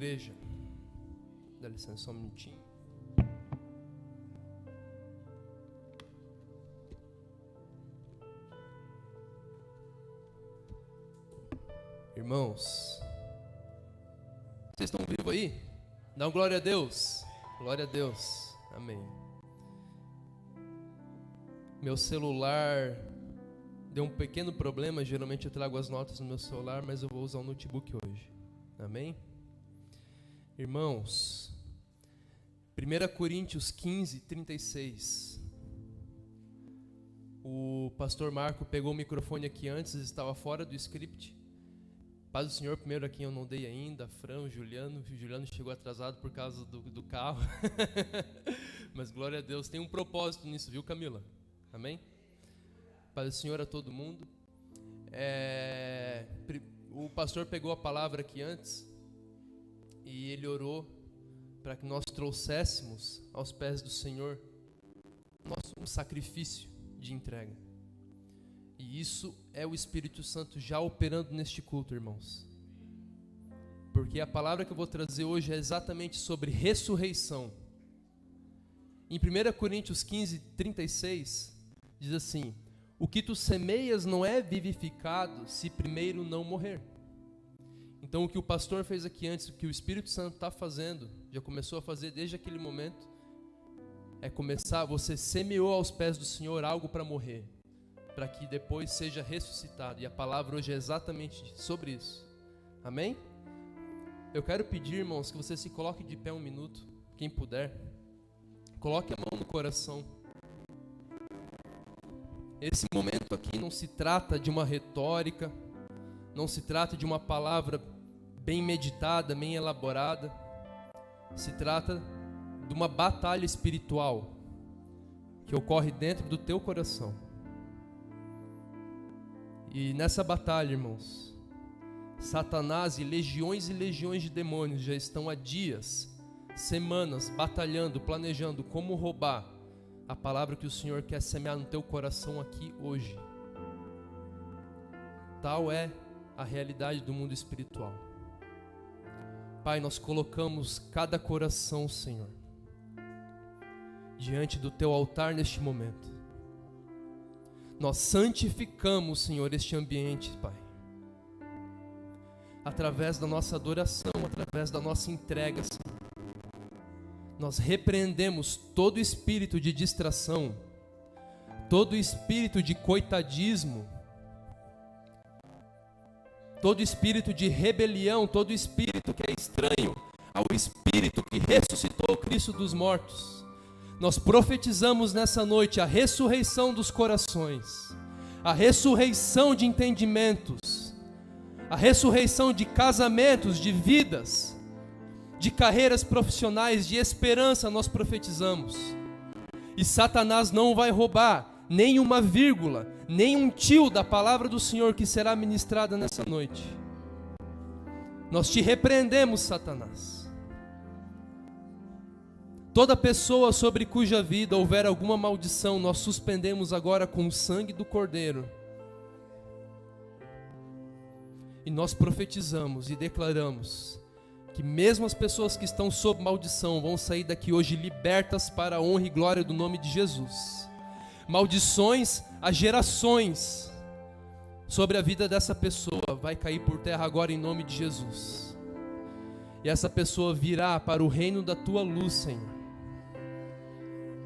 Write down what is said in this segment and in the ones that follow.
Igreja, dá licença só um minutinho. Irmãos, vocês estão vivos aí? Dá uma glória a Deus. Glória a Deus. Amém. Meu celular deu um pequeno problema. Geralmente eu trago as notas no meu celular, mas eu vou usar o notebook hoje. Amém? Irmãos, 1 Coríntios 15, 36. O pastor Marco pegou o microfone aqui antes, estava fora do script. Paz do Senhor, primeiro a quem eu não dei ainda, Fran, o Juliano chegou atrasado por causa do carro. Mas glória a Deus, tem um propósito nisso, viu, Camila? Amém? Paz do Senhor a todo mundo. O pastor pegou a palavra aqui antes e ele orou para que nós trouxéssemos aos pés do Senhor um sacrifício de entrega. E isso é o Espírito Santo já operando neste culto, irmãos. Porque a palavra que eu vou trazer hoje é exatamente sobre ressurreição. Em 1 Coríntios 15, 36, diz assim: o que tu semeias não é vivificado se primeiro não morrer. Então o que o pastor fez aqui antes, o que o Espírito Santo está fazendo, já começou a fazer desde aquele momento, é começar, você semeou aos pés do Senhor algo para morrer, para que depois seja ressuscitado. E a palavra hoje é exatamente sobre isso. Amém? Eu quero pedir, irmãos, que você se coloque de pé um minuto, quem puder. Coloque a mão no coração. Esse momento aqui não se trata de uma retórica, não se trata de uma palavra bem meditada, bem elaborada. Se trata de uma batalha espiritual que ocorre dentro do teu coração. E nessa batalha, irmãos, Satanás e legiões de demônios já estão há dias, semanas, batalhando, planejando como roubar a palavra que o Senhor quer semear no teu coração aqui hoje. Tal é a realidade do mundo espiritual. Pai, nós colocamos cada coração, Senhor, diante do teu altar neste momento. Nós santificamos, Senhor, este ambiente, Pai, através da nossa adoração, através da nossa entrega, Senhor. Nós repreendemos todo espírito de distração, todo espírito de coitadismo, todo espírito de rebelião, todo espírito que é estranho ao Espírito que ressuscitou Cristo dos mortos. Nós profetizamos nessa noite a ressurreição dos corações, a ressurreição de entendimentos, a ressurreição de casamentos, de vidas, de carreiras profissionais, de esperança. Nós profetizamos. E Satanás não vai roubar nem uma vírgula, nem um tio da palavra do Senhor que será ministrada nessa noite. Nós te repreendemos, Satanás. Toda pessoa sobre cuja vida houver alguma maldição, nós suspendemos agora com o sangue do Cordeiro. E nós profetizamos e declaramos que mesmo as pessoas que estão sob maldição vão sair daqui hoje libertas para a honra e glória do nome de Jesus. Maldições a gerações sobre a vida dessa pessoa vai cair por terra agora em nome de Jesus. E essa pessoa virá para o reino da tua luz, Senhor.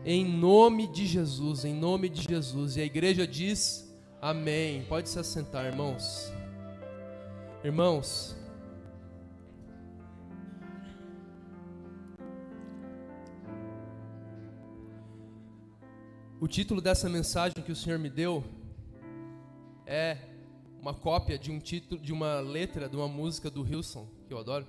Em nome de Jesus, em nome de Jesus. E a igreja diz amém. Pode se assentar, irmãos. Irmãos, o título dessa mensagem que o Senhor me deu é uma cópia de um título, de uma letra de uma música do Hillsong, que eu adoro.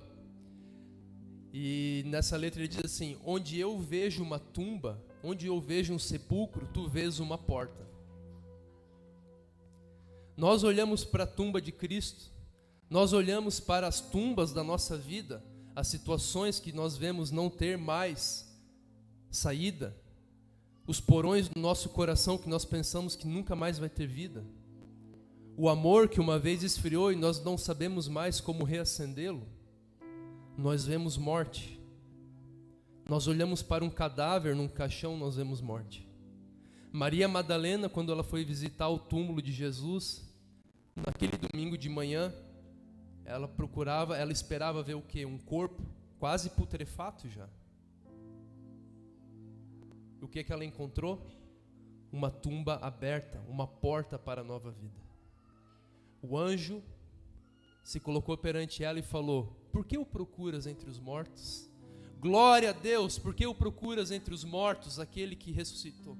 E nessa letra ele diz assim: onde eu vejo uma tumba, onde eu vejo um sepulcro, tu vês uma porta. Nós olhamos para a tumba de Cristo, nós olhamos para as tumbas da nossa vida, as situações que nós vemos não ter mais saída, os porões do nosso coração que nós pensamos que nunca mais vai ter vida, o amor que uma vez esfriou e nós não sabemos mais como reacendê-lo. nós vemos morte. Nós olhamos para um cadáver num caixão, nós vemos morte. Maria Madalena, quando ela foi visitar o túmulo de Jesus, naquele domingo de manhã, ela esperava ver o quê? Um corpo quase putrefato já. O que ela encontrou? Uma tumba aberta, uma porta para a nova vida. O anjo se colocou perante ela e falou: por que o procuras entre os mortos? Glória a Deus, por que o procuras entre os mortos, aquele que ressuscitou?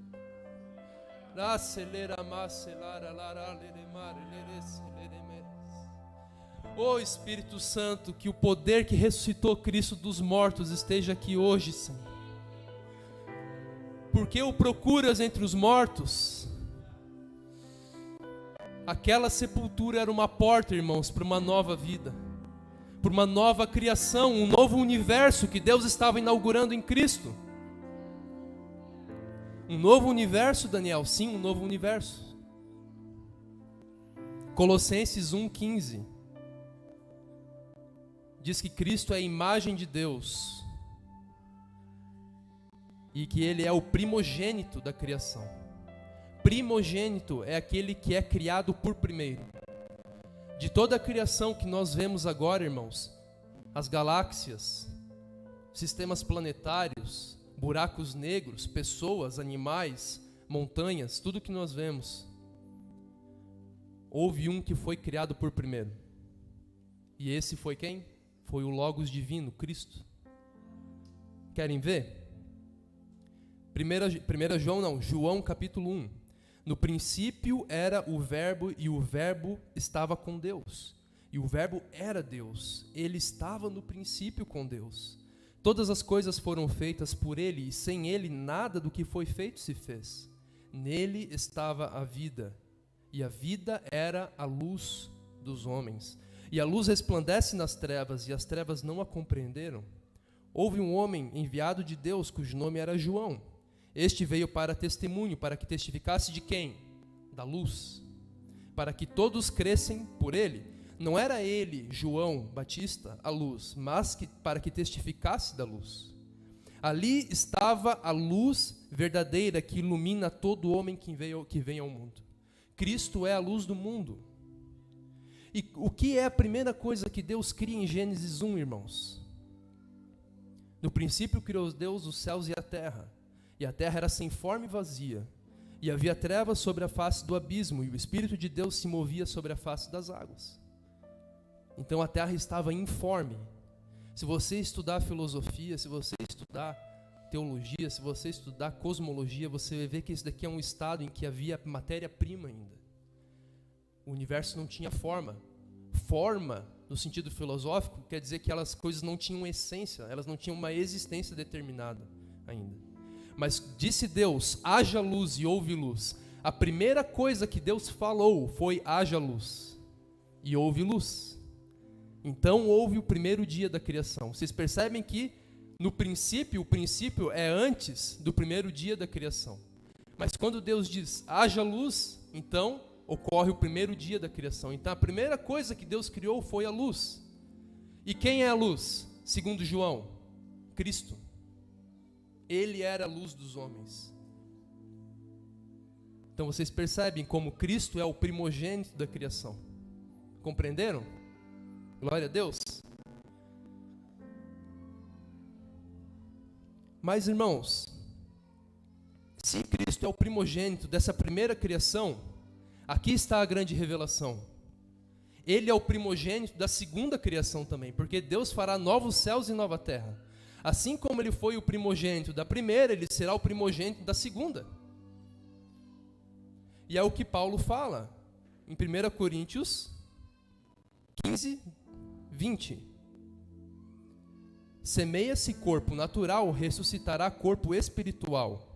Ó Espírito Santo, que o poder que ressuscitou Cristo dos mortos esteja aqui hoje, Senhor. Por que o procuras entre os mortos? Aquela sepultura era uma porta, irmãos, para uma nova vida, para uma nova criação, um novo universo que Deus estava inaugurando em Cristo. Um novo universo, Daniel, sim, um novo universo. Colossenses 1,15 diz que Cristo é a imagem de Deus e que Ele é o primogênito da criação. Primogênito é aquele que é criado por primeiro. De toda a criação que nós vemos agora, irmãos, as galáxias, sistemas planetários, buracos negros, pessoas, animais, montanhas, tudo que nós vemos, houve um que foi criado por primeiro. E esse foi quem? Foi o Logos divino, Cristo. Querem ver? João capítulo 1. No princípio era o Verbo, e o Verbo estava com Deus. E o Verbo era Deus. Ele estava no princípio com Deus. Todas as coisas foram feitas por Ele, e sem Ele nada do que foi feito se fez. Nele estava a vida, e a vida era a luz dos homens. E a luz resplandece nas trevas, e as trevas não a compreenderam. Houve um homem enviado de Deus, cujo nome era João. Este veio para testemunho, para que testificasse de quem? Da luz. Para que todos crescem por ele. Não era ele, João Batista, a luz, mas para que testificasse da luz. Ali estava a luz verdadeira que ilumina todo homem que vem ao mundo. Cristo é a luz do mundo. E o que é a primeira coisa que Deus cria em Gênesis 1, irmãos? No princípio criou Deus os céus e a terra era sem forma e vazia, e havia trevas sobre a face do abismo, e o Espírito de Deus se movia sobre a face das águas. Então a terra estava informe. Se você estudar filosofia, se você estudar teologia, se você estudar cosmologia, você vai ver que esse daqui é um estado em que havia matéria-prima ainda. O universo não tinha forma. Forma, no sentido filosófico, quer dizer que aquelas coisas não tinham essência, elas não tinham uma existência determinada ainda. Mas disse Deus, haja luz, e houve luz. A primeira coisa que Deus falou foi haja luz, e houve luz. Então houve o primeiro dia da criação. Vocês percebem que no princípio, o princípio é antes do primeiro dia da criação. Mas quando Deus diz haja luz, então ocorre o primeiro dia da criação. Então a primeira coisa que Deus criou foi a luz. E quem é a luz? Segundo João, Cristo. Ele era a luz dos homens. Então vocês percebem como Cristo é o primogênito da criação. Compreenderam? Glória a Deus. Mas, irmãos, se Cristo é o primogênito dessa primeira criação, aqui está a grande revelação. Ele é o primogênito da segunda criação também, porque Deus fará novos céus e nova terra. Assim como ele foi o primogênito da primeira, ele será o primogênito da segunda. E é o que Paulo fala em 1 Coríntios 15, 20. Semeia-se corpo natural, ressuscitará corpo espiritual.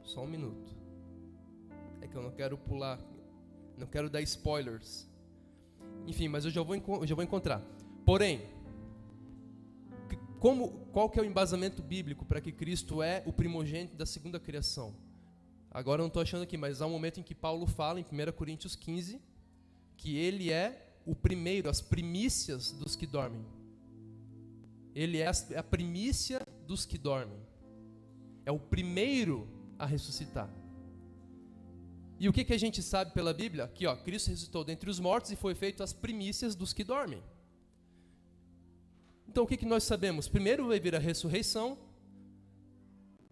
Só um minuto. É que eu não quero pular, não quero dar spoilers. Enfim, mas eu já vou encontrar. Porém, qual que é o embasamento bíblico para que Cristo é o primogênito da segunda criação? Agora eu não estou achando aqui, mas há um momento em que Paulo fala, em 1 Coríntios 15, que ele é o primeiro, as primícias dos que dormem. Ele é a primícia dos que dormem. É o primeiro a ressuscitar. E o que a gente sabe pela Bíblia? Aqui, ó, Cristo ressuscitou dentre os mortos e foi feito as primícias dos que dormem. Então o que nós sabemos? Primeiro vai vir a ressurreição.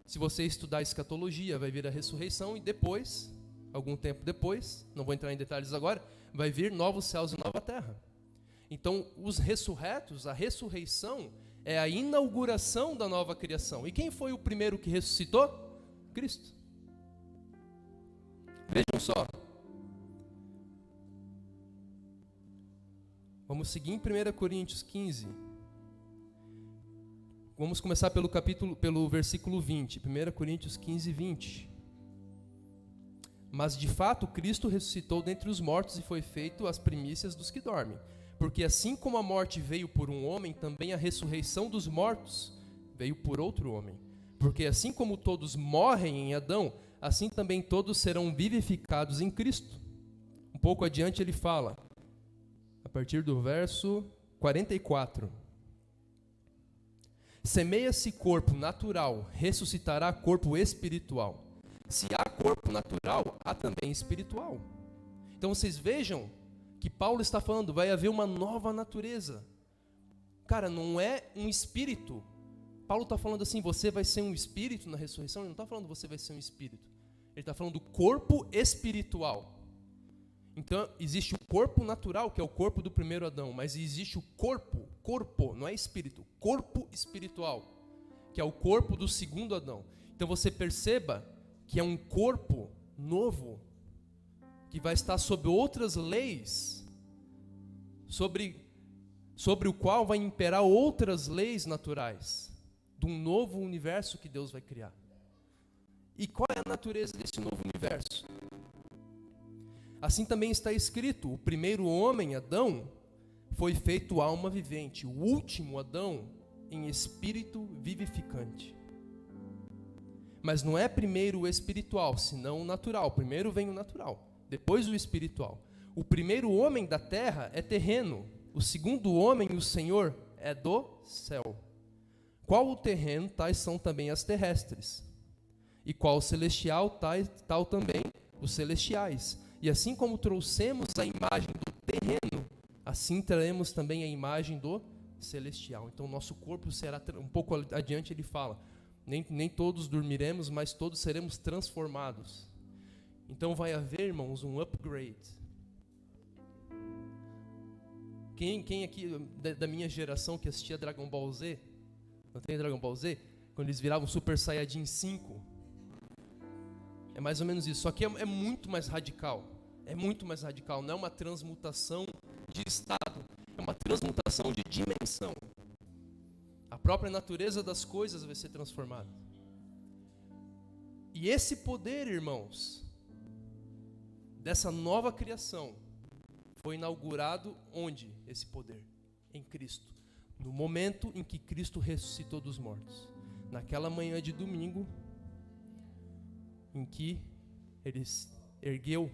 Se você estudar escatologia, vai vir a ressurreição e depois, algum tempo depois, não vou entrar em detalhes agora, vai vir novos céus e nova terra. Então os ressurretos, a ressurreição é a inauguração da nova criação. E quem foi o primeiro que ressuscitou? Cristo. Vejam só. Vamos seguir em 1 Coríntios 15. Vamos começar pelo versículo 20. 1 Coríntios 15, 20. Mas de fato Cristo ressuscitou dentre os mortos e foi feito as primícias dos que dormem. Porque assim como a morte veio por um homem, também a ressurreição dos mortos veio por outro homem. Porque assim como todos morrem em Adão, assim também todos serão vivificados em Cristo. Um pouco adiante ele fala, a partir do verso 44. Semeia-se corpo natural, ressuscitará corpo espiritual. Se há corpo natural, há também espiritual. Então vocês vejam que Paulo está falando, vai haver uma nova natureza. Cara, não é um espírito. Paulo está falando assim, você vai ser um espírito na ressurreição. Ele não está falando você vai ser um espírito. Ele está falando do corpo espiritual. Então, existe o corpo natural, que é o corpo do primeiro Adão, mas existe o corpo, não é espírito, corpo espiritual, que é o corpo do segundo Adão. Então, você perceba que é um corpo novo, que vai estar sob outras leis, sobre o qual vai imperar outras leis naturais, de um novo universo que Deus vai criar. E qual é a natureza desse novo universo? Assim também está escrito, o primeiro homem, Adão, foi feito alma vivente, o último Adão, em espírito vivificante. Mas não é primeiro o espiritual, senão o natural. Primeiro vem o natural, depois o espiritual. O primeiro homem da terra é terreno, o segundo homem, o Senhor, é do céu. Qual o terreno, tais são também as terrestres. E qual o celestial, tal também os celestiais. E assim como trouxemos a imagem do terreno, assim traremos também a imagem do celestial. Então nosso corpo será, um pouco adiante ele fala, nem todos dormiremos, mas todos seremos transformados. Então vai haver, irmãos, um upgrade. Quem aqui da minha geração que assistia Dragon Ball Z, não tem Dragon Ball Z? Quando eles viravam Super Saiyajin 5, é mais ou menos isso, só que é muito mais radical. É muito mais radical, não é uma transmutação de estado, é uma transmutação de dimensão. A própria natureza das coisas vai ser transformada. E esse poder, irmãos, dessa nova criação, foi inaugurado onde esse poder? Em Cristo. No momento em que Cristo ressuscitou dos mortos. Naquela manhã de domingo, em que ele ergueu,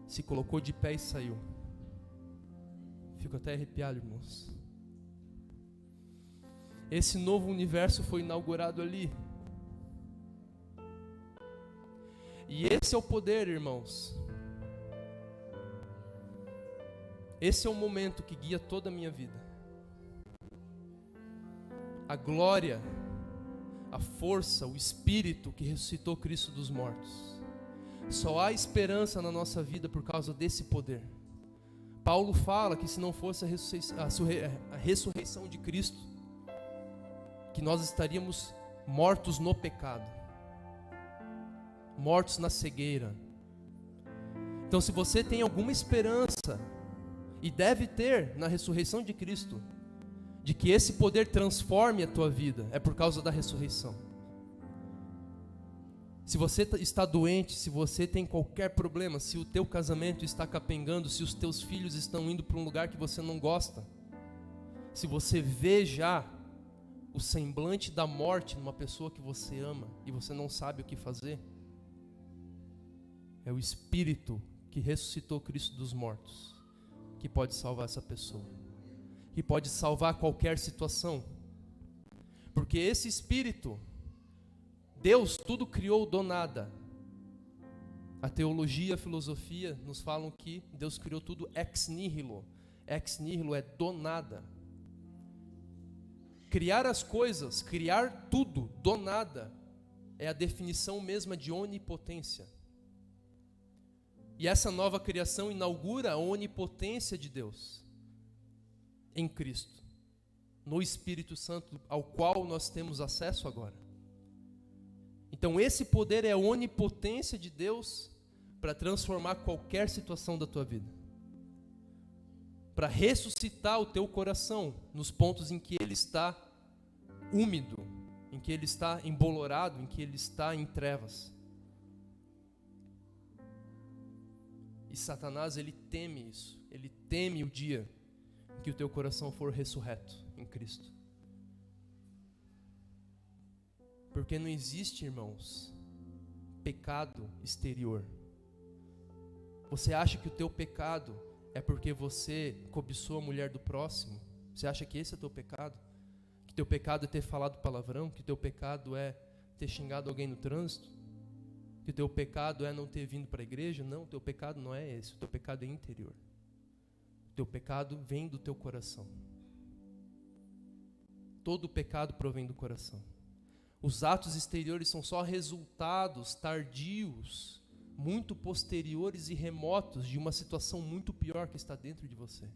se colocou de pé e saiu. Fico até arrepiado, irmãos. Esse novo universo foi inaugurado ali. E esse é o poder, irmãos. Esse é o momento que guia toda a minha vida. A glória, a força, o Espírito que ressuscitou Cristo dos mortos. Só há esperança na nossa vida por causa desse poder. Paulo fala que se não fosse a ressurreição de Cristo, que nós estaríamos mortos no pecado, mortos na cegueira. Então, se você tem alguma esperança, e deve ter na ressurreição de Cristo, de que esse poder transforme a tua vida, é por causa da ressurreição. Se você está doente, se você tem qualquer problema, se o teu casamento está capengando, se os teus filhos estão indo para um lugar que você não gosta, se você vê já o semblante da morte numa pessoa que você ama e você não sabe o que fazer, é o Espírito que que ressuscitou Cristo dos mortos, que pode salvar essa pessoa, que pode salvar qualquer situação. Porque esse Espírito, Deus tudo criou do nada. A teologia, a filosofia nos falam que Deus criou tudo ex nihilo. Ex nihilo é do nada. Criar as coisas, criar tudo do nada, é a definição mesma de onipotência. E essa nova criação inaugura a onipotência de Deus em Cristo, no Espírito Santo, ao qual nós temos acesso agora. Então esse poder é a onipotência de Deus para transformar qualquer situação da tua vida, para ressuscitar o teu coração nos pontos em que ele está úmido, em que ele está embolorado, em que ele está em trevas. E Satanás, ele teme isso, ele teme o dia em que o teu coração for ressurreto em Cristo. Porque não existe, irmãos, pecado exterior. Você acha que o teu pecado é porque você cobiçou a mulher do próximo? Você acha que esse é o teu pecado? Que teu pecado é ter falado palavrão? Que teu pecado é ter xingado alguém no trânsito? Que teu pecado é não ter vindo para a igreja? Não, teu pecado não é esse. O teu pecado é interior. O teu pecado vem do teu coração. Todo pecado provém do coração. Os atos exteriores são só resultados tardios, muito posteriores e remotos de uma situação muito pior que está dentro de você.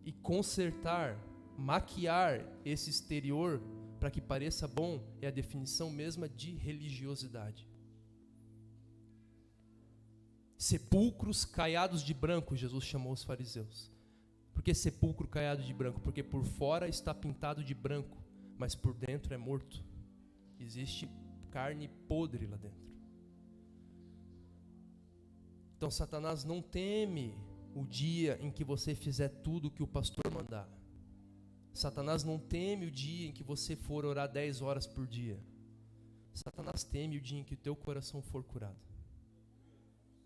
E consertar, maquiar esse exterior para que pareça bom é a definição mesma de religiosidade. Sepulcros caiados de branco, Jesus chamou os fariseus. Por que sepulcro caiado de branco? Porque por fora está pintado de branco, mas por dentro é morto. Existe carne podre lá dentro. Então Satanás não teme o dia em que você fizer tudo o que o pastor mandar. Satanás não teme o dia em que você for orar 10 horas por dia. Satanás teme o dia em que o teu coração for curado.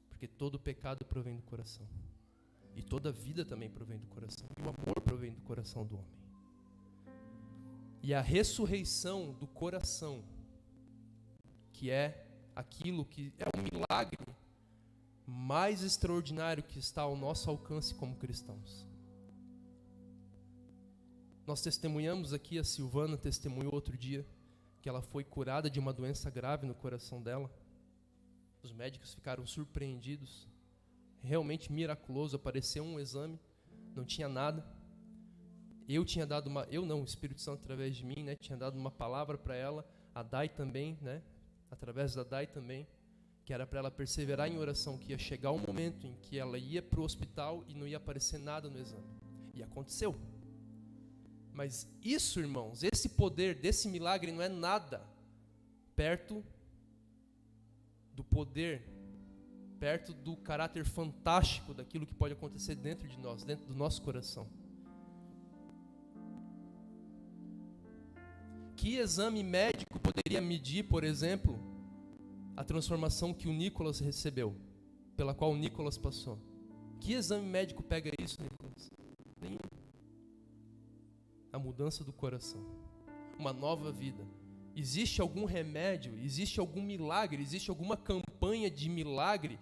Porque todo pecado provém do coração. E toda vida também provém do coração. E o amor provém do coração do homem. E a ressurreição do coração, que é aquilo que é um milagre mais extraordinário que está ao nosso alcance como cristãos. Nós testemunhamos aqui, a Silvana testemunhou outro dia, que ela foi curada de uma doença grave no coração dela. Os médicos ficaram surpreendidos. Realmente miraculoso, apareceu um exame, não tinha nada. O Espírito Santo através de mim, né, tinha dado uma palavra para ela, a Dai também, né, através da Dai também, que era para ela perseverar em oração, que ia chegar um momento em que ela ia para o hospital e não ia aparecer nada no exame. E aconteceu. Mas isso, irmãos, esse poder desse milagre não é nada perto do poder, perto do caráter fantástico daquilo que pode acontecer dentro de nós, dentro do nosso coração. Que exame médico poderia medir, por exemplo, a transformação que o Nicolas recebeu, pela qual o Nicolas passou? Que exame médico pega isso, Nicolas? Nenhum. A mudança do coração, uma nova vida. Existe algum remédio, existe algum milagre, existe alguma campanha de milagre?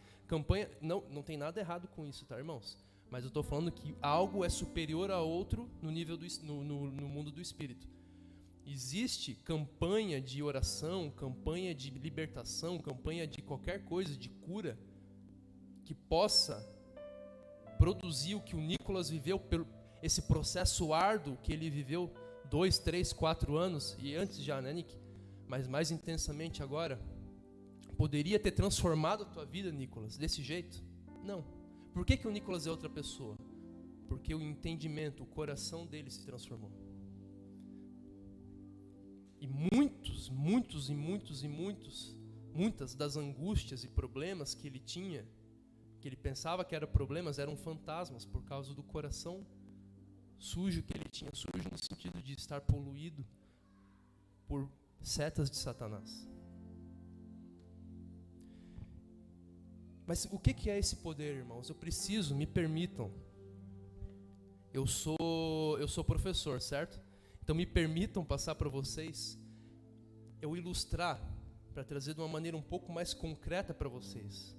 Não tem nada errado com isso, tá, irmãos? Mas eu estou falando que algo é superior a outro no nível no mundo do espírito. Existe campanha de oração, campanha de libertação, campanha de qualquer coisa, de cura, que possa produzir o que o Nicolas viveu, esse processo árduo que ele viveu 2, 3, 4 anos, e antes já, né, Nick? Mas mais intensamente agora. Poderia ter transformado a tua vida, Nicolas, desse jeito? Não. Por que o Nicolas é outra pessoa? Porque o entendimento, o coração dele se transformou. E muitas das angústias e problemas que ele tinha, que ele pensava que eram problemas, eram fantasmas por causa do coração sujo que ele tinha, sujo no sentido de estar poluído por setas de Satanás. Mas o que é esse poder, irmãos? Me permitam. Eu sou professor, certo? Então me permitam passar para vocês, eu ilustrar, para trazer de uma maneira um pouco mais concreta para vocês,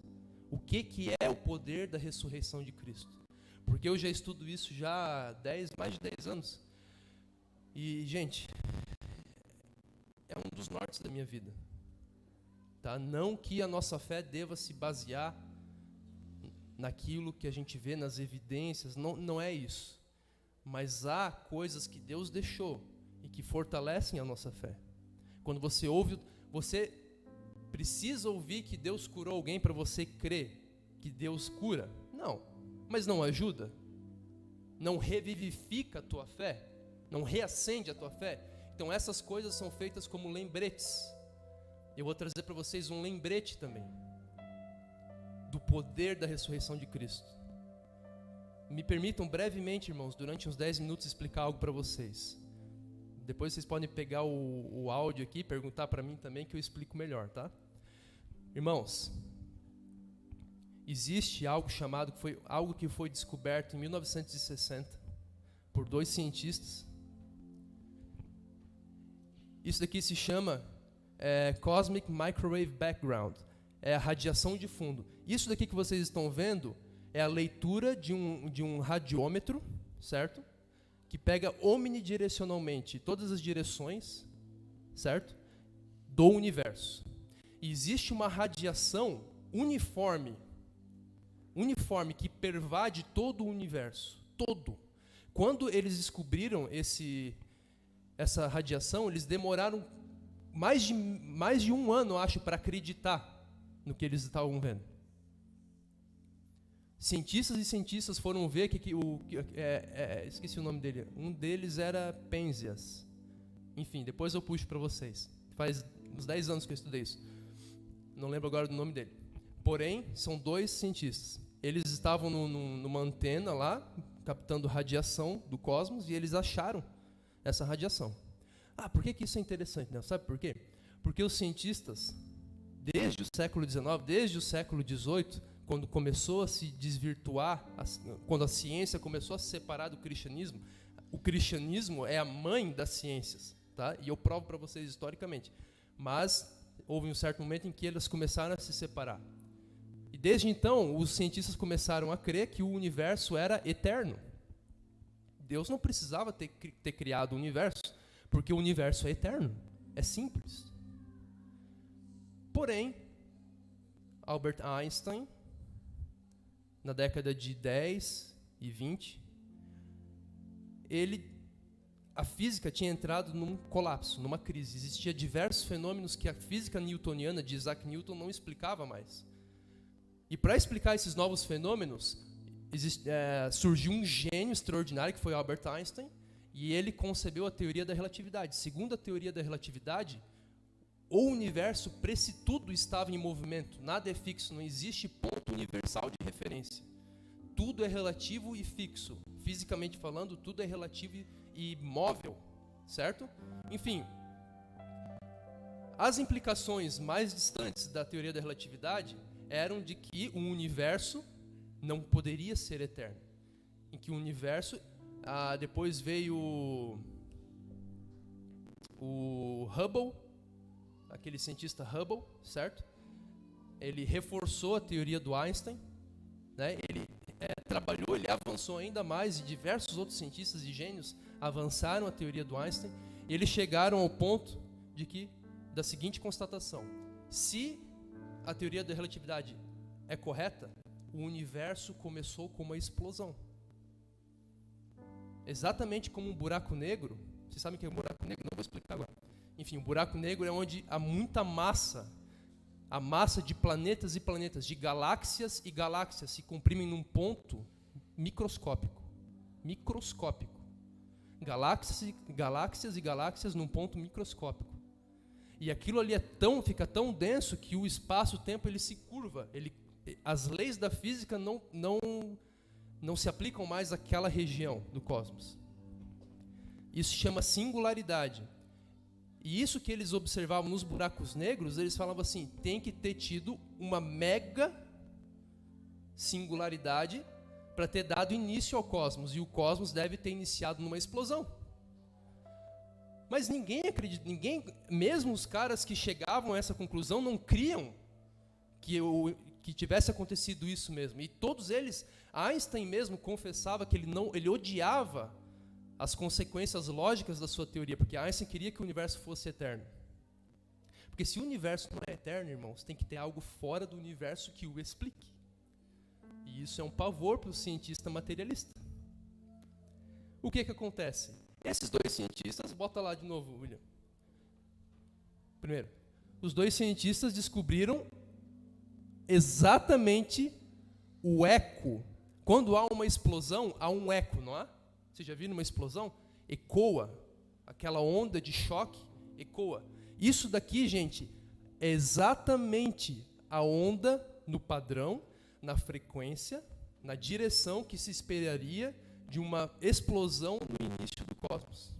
o que é o poder da ressurreição de Cristo. Porque eu já estudo isso já há mais de 10 anos. E, gente, é um dos nortes da minha vida. Tá? Não que a nossa fé deva se basear naquilo que a gente vê nas evidências, não é isso. Mas há coisas que Deus deixou e que fortalecem a nossa fé. Quando você ouve, você precisa ouvir que Deus curou alguém para você crer que Deus cura? Não, mas não ajuda? Não revivifica a tua fé? Não reacende a tua fé? Então essas coisas são feitas como lembretes. Eu vou trazer para vocês um lembrete também do poder da ressurreição de Cristo. Me permitam brevemente, irmãos, durante uns 10 minutos explicar algo para vocês. Depois vocês podem pegar o áudio aqui e perguntar para mim também que eu explico melhor, tá? Irmãos, existe algo que foi descoberto em 1960 por 2 cientistas. Isso daqui se chama Cosmic Microwave Background, é a radiação de fundo. Isso daqui que vocês estão vendo é a leitura de um radiômetro, certo? Que pega omnidirecionalmente todas as direções, certo? Do universo. E existe uma radiação uniforme que pervade todo o universo, todo. Quando eles descobriram essa radiação, eles demoraram mais de 1 ano, acho, para acreditar no que eles estavam vendo. Cientistas e cientistas foram ver esqueci o nome dele. Um deles era Penzias. Enfim, depois eu puxo para vocês. Faz uns 10 anos que eu estudei isso. Não lembro agora do nome dele. Porém, são 2 cientistas. Eles estavam numa antena lá, captando radiação do cosmos, e eles acharam essa radiação. Por que isso é interessante, né? Sabe por quê? Porque os cientistas, desde o século XIX, desde o século XVIII, quando começou a se desvirtuar, quando a ciência começou a se separar do cristianismo, o cristianismo é a mãe das ciências, tá? E eu provo para vocês historicamente. Mas houve um certo momento em que elas começaram a se separar. E desde então, os cientistas começaram a crer que o universo era eterno. Deus não precisava ter criado o universo, porque o universo é eterno. É simples. Porém, Albert Einstein, na década de 10 e 20, a física tinha entrado num colapso, numa crise. Existiam diversos fenômenos que a física newtoniana de Isaac Newton não explicava mais. E para explicar esses novos fenômenos, surgiu um gênio extraordinário, que foi Albert Einstein, e ele concebeu a teoria da relatividade. Segundo a teoria da relatividade, o universo, tudo estava em movimento, nada é fixo, não existe ponto universal de referência. Tudo é relativo e fixo. Fisicamente falando, tudo é relativo e móvel, certo? Enfim, as implicações mais distantes da teoria da relatividade eram de que o universo não poderia ser eterno. Em que o universo... depois veio o Hubble, aquele cientista Hubble, certo? Ele reforçou a teoria do Einstein, né? Ele trabalhou, ele avançou ainda mais, e diversos outros cientistas e gênios avançaram a teoria do Einstein, e eles chegaram ao ponto da seguinte constatação: se a teoria da relatividade é correta, o universo começou com uma explosão. Exatamente como um buraco negro. Vocês sabem o que é um buraco negro? Não vou explicar agora. Enfim, um buraco negro é onde há muita massa. A massa de planetas e planetas, de galáxias e galáxias, se comprimem num ponto microscópico. Microscópico. Galáxias e galáxias num ponto microscópico. E aquilo ali fica tão denso que o espaço-tempo ele se curva. As leis da física não se aplicam mais àquela região do cosmos. Isso se chama singularidade. E isso que eles observavam nos buracos negros, eles falavam assim, tem que ter tido uma mega singularidade para ter dado início ao cosmos, e o cosmos deve ter iniciado numa explosão. Mas ninguém acredita, mesmo os caras que chegavam a essa conclusão não criam que tivesse acontecido isso mesmo. E todos eles, Einstein mesmo confessava que ele odiava as consequências lógicas da sua teoria, porque Einstein queria que o universo fosse eterno. Porque se o universo não é eterno, irmãos, tem que ter algo fora do universo que o explique. E isso é um pavor para o cientista materialista. O que acontece? Esses dois cientistas, bota lá de novo, William. Primeiro, os dois cientistas descobriram exatamente o eco. Quando há uma explosão, há um eco, não há? Você já viu uma explosão? Ecoa. Aquela onda de choque ecoa. Isso daqui, gente, é exatamente a onda no padrão, na frequência, na direção que se esperaria de uma explosão no início do cosmos.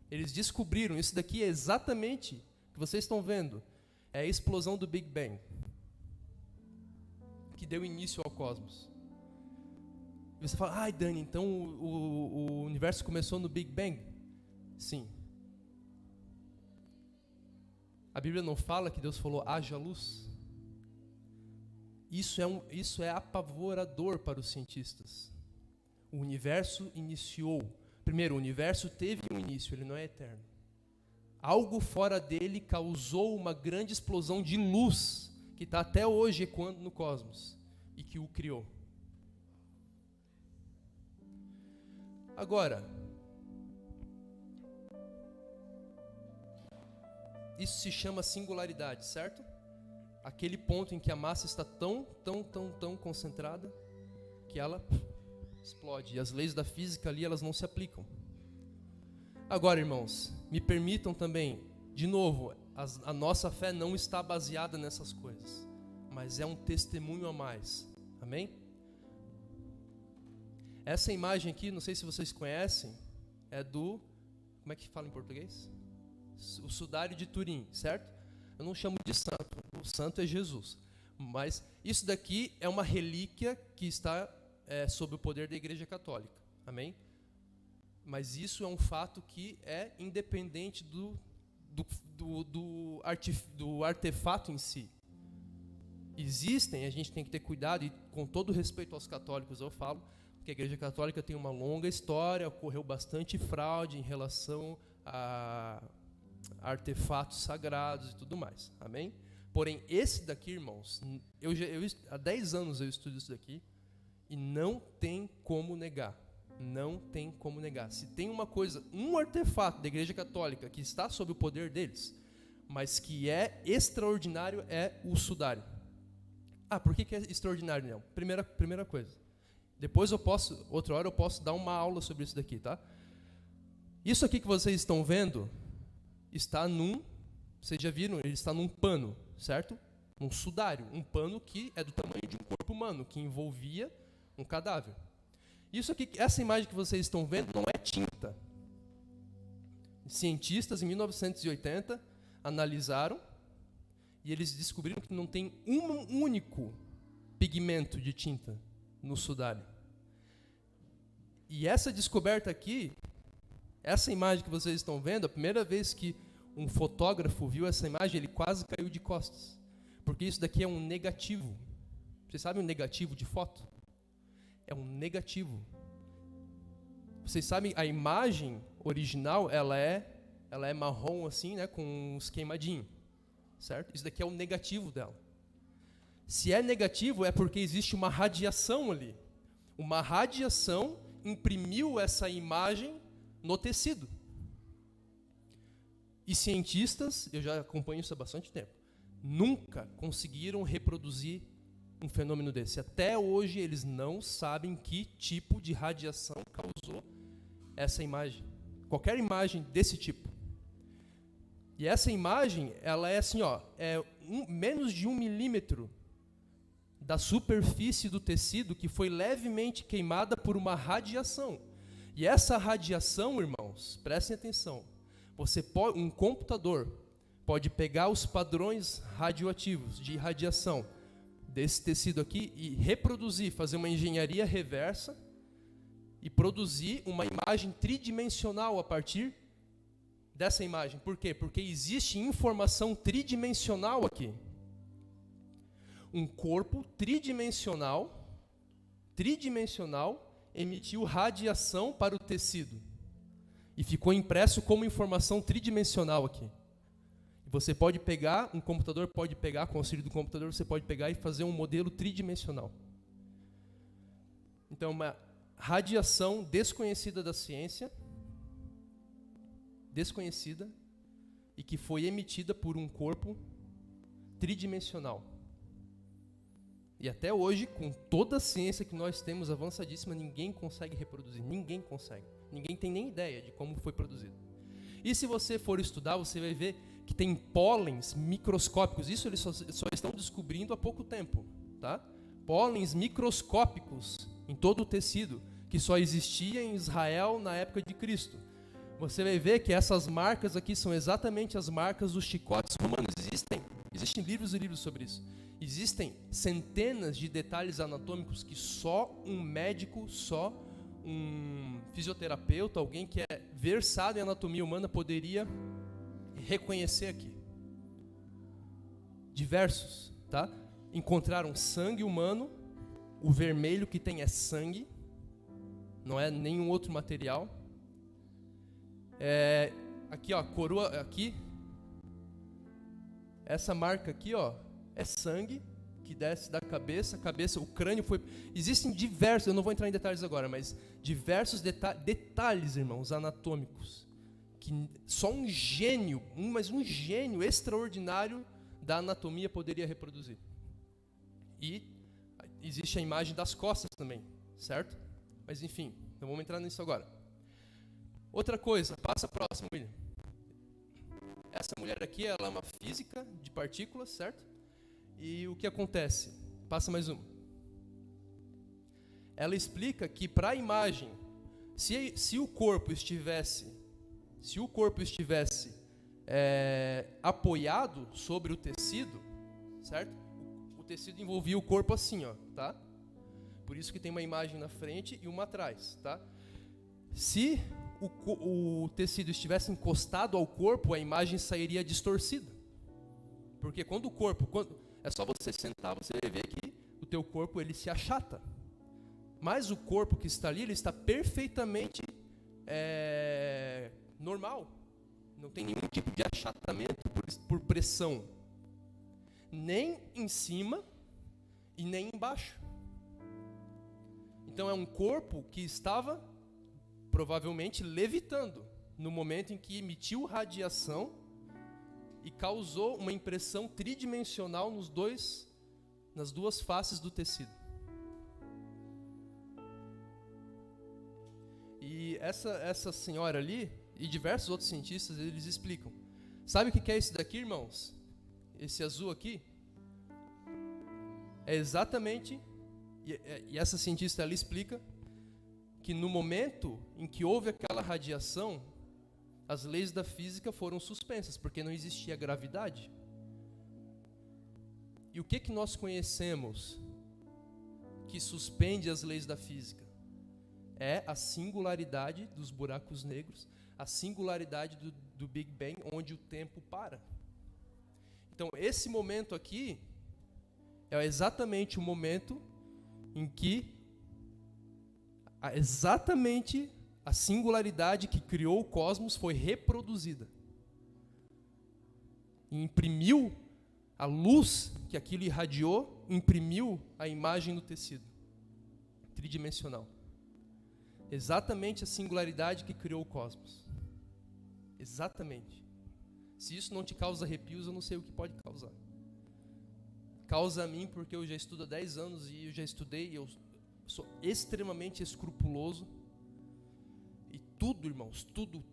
Eles descobriram, isso daqui é exatamente o que vocês estão vendo. É a explosão do Big Bang, que deu início ao cosmos. E você fala, ai Dani, então o universo começou no Big Bang? Sim. A Bíblia não fala que Deus falou, haja luz? Isso é apavorador para os cientistas. O universo iniciou. Primeiro, o universo teve um início, ele não é eterno. Algo fora dele causou uma grande explosão de luz, que está até hoje ecoando no cosmos, e que o criou. Agora, isso se chama singularidade, certo? Aquele ponto em que a massa está tão concentrada que ela explode. E as leis da física ali, elas não se aplicam. Agora, irmãos, me permitam também, de novo, a nossa fé não está baseada nessas coisas, mas é um testemunho a mais. Amém? Essa imagem aqui, não sei se vocês conhecem, é do, como é que fala em português? O sudário de Turim, certo? Eu não chamo de santo, o santo é Jesus. Mas isso daqui é uma relíquia que está sob o poder da Igreja Católica. Amém? Mas isso é um fato que é independente do artefato em si. Existem, a gente tem que ter cuidado, e com todo respeito aos católicos eu falo, que a Igreja Católica tem uma longa história, ocorreu bastante fraude em relação a artefatos sagrados e tudo mais. Amém? Porém, esse daqui, irmãos, há 10 anos eu estudo isso daqui, e não tem como negar. Não tem como negar. Se tem uma coisa, um artefato da Igreja Católica que está sob o poder deles, mas que é extraordinário, é o sudário. Ah, por que é extraordinário, não? Primeira coisa. Depois outra hora eu posso dar uma aula sobre isso daqui, tá? Isso aqui que vocês estão vendo, está vocês já viram, ele está num pano, certo? Um sudário, um pano que é do tamanho de um corpo humano, que envolvia um cadáver. Isso aqui, essa imagem que vocês estão vendo não é tinta. Cientistas, em 1980, analisaram e eles descobriram que não tem um único pigmento de tinta no sudário. E essa descoberta aqui, essa imagem que vocês estão vendo, a primeira vez que um fotógrafo viu essa imagem, ele quase caiu de costas. Porque isso daqui é um negativo. Vocês sabem o negativo de foto? É um negativo. Vocês sabem, a imagem original, ela é marrom assim, né, com uns queimadinhos, certo? Isso daqui é o negativo dela. Se é negativo, é porque existe uma radiação ali. Uma radiação imprimiu essa imagem no tecido. E cientistas, eu já acompanho isso há bastante tempo, nunca conseguiram reproduzir um fenômeno desse. Até hoje eles não sabem que tipo de radiação causou essa imagem. Qualquer imagem desse tipo. E essa imagem, ela é assim, ó, menos de 1 milímetro da superfície do tecido que foi levemente queimada por uma radiação. E essa radiação, irmãos, prestem atenção. Um computador pode pegar os padrões radioativos de radiação desse tecido aqui e reproduzir, fazer uma engenharia reversa e produzir uma imagem tridimensional a partir dessa imagem. Por quê? Porque existe informação tridimensional aqui. Um corpo tridimensional emitiu radiação para o tecido e ficou impresso como informação tridimensional aqui. Você pode pegar, um computador pode pegar, com o auxílio do computador, você pode pegar e fazer um modelo tridimensional. Então, uma radiação desconhecida da ciência, desconhecida, e que foi emitida por um corpo tridimensional. E até hoje, com toda a ciência que nós temos avançadíssima, ninguém consegue reproduzir, ninguém consegue. Ninguém tem nem ideia de como foi produzido. E se você for estudar, você vai ver que tem pólens microscópicos. Isso eles só estão descobrindo há pouco tempo, tá? Pólens microscópicos em todo o tecido, que só existia em Israel na época de Cristo. Você vai ver que essas marcas aqui são exatamente as marcas dos chicotes romanos. Existem livros e livros sobre isso. Existem centenas de detalhes anatômicos que só um médico, só um fisioterapeuta, alguém que é versado em anatomia humana poderia reconhecer aqui. Diversos, tá? Encontraram sangue humano, o vermelho que tem é sangue, não é nenhum outro material. Aqui, ó, coroa, aqui, essa marca aqui, ó, é sangue que desce da cabeça, o crânio foi... Existem diversos, eu não vou entrar em detalhes agora, mas diversos detalhes, irmãos, anatômicos, que só um gênio extraordinário da anatomia poderia reproduzir. E existe a imagem das costas também, certo? Mas enfim, não vamos entrar nisso agora. Outra coisa, passa próximo, William. Essa mulher aqui, ela é uma física de partículas, certo? E o que acontece? Passa mais uma. Ela explica que para a imagem, se o corpo estivesse apoiado sobre o tecido, certo? O tecido envolvia o corpo assim, ó, tá? Por isso que tem uma imagem na frente e uma atrás, tá? Se o tecido estivesse encostado ao corpo, a imagem sairia distorcida. Porque é só você sentar, você vai ver que o teu corpo ele se achata. Mas o corpo que está ali, ele está perfeitamente normal. Não tem nenhum tipo de achatamento por pressão. Nem em cima e nem embaixo. Então é um corpo que estava provavelmente levitando no momento em que emitiu radiação e causou uma impressão tridimensional nas duas faces do tecido. E essa senhora ali, e diversos outros cientistas, eles explicam. Sabe o que é isso daqui, irmãos? Esse azul aqui? É exatamente, e essa cientista ali explica, que no momento em que houve aquela radiação, as leis da física foram suspensas, porque não existia gravidade. E o que nós conhecemos que suspende as leis da física? É a singularidade dos buracos negros, a singularidade do Big Bang, onde o tempo para. Então, esse momento aqui é exatamente o momento em que exatamente a singularidade que criou o cosmos foi reproduzida. E imprimiu a luz que aquilo irradiou, imprimiu a imagem no tecido tridimensional. Exatamente a singularidade que criou o cosmos. Exatamente. Se isso não te causa arrepios, eu não sei o que pode causar. Causa a mim porque eu já estudo há 10 anos e eu já estudei, eu sou extremamente escrupuloso. E tudo, irmãos, tudo